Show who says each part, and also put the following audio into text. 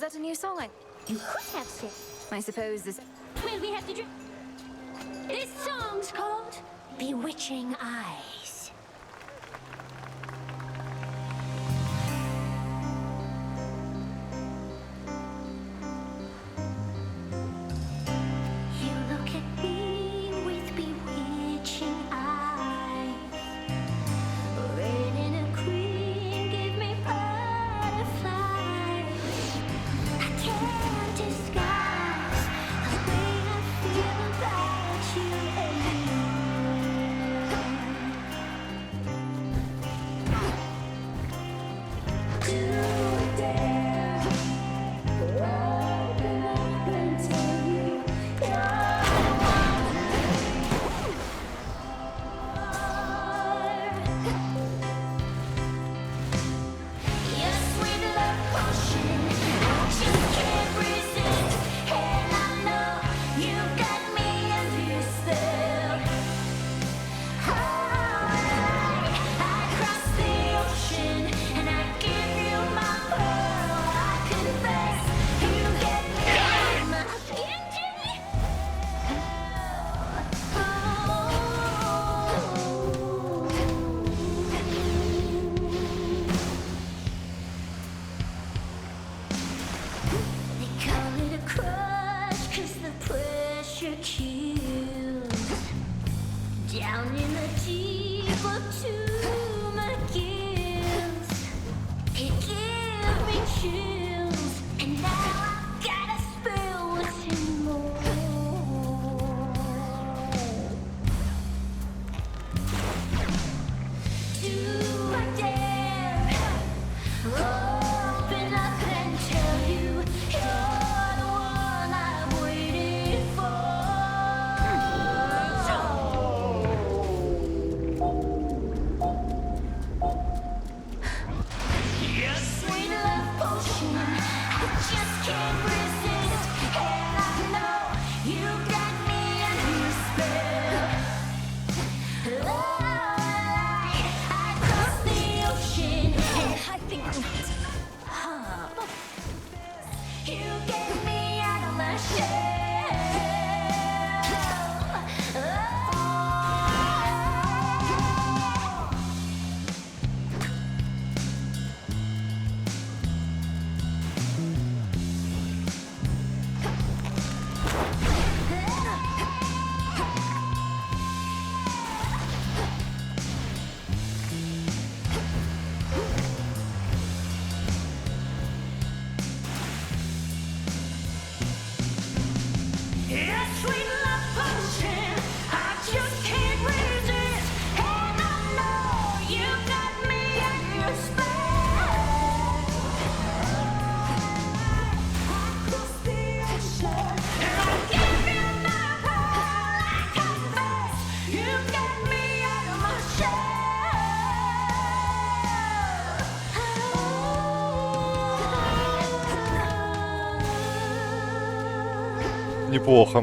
Speaker 1: that a new song?
Speaker 2: You could have said.
Speaker 1: I suppose this.
Speaker 2: Well, we have to drink. This song's called Bewitching Eyes. You look at me with bewitching eyes. Red in a cream, give me butterflies. I can't disguise the way I feel about you and you. Do or dare, open up and tell you you're your sweet love potion. I just can't resist, and I know you got me under your spell. Alright, I cross the ocean and I give you my pearl. I confess, you get me on my They call it a crush 'cause the pressure kills. Down in the deep of my gills, it gives me chills, and now I've gotta spill what's in more. Do I dare open up and tell you you're the one I'm waiting for? Yes, sweet love potion, I just can't resist, and I know you got me under your spell. Alright, I cross the ocean, and I think you get me out of my shell. Yeah, sweet love potion, I just can't resist, and I know you got me under your spell. I cross the ocean, and I give you my pearl. I confess, you got me out of my shell.
Speaker 3: Неплохо.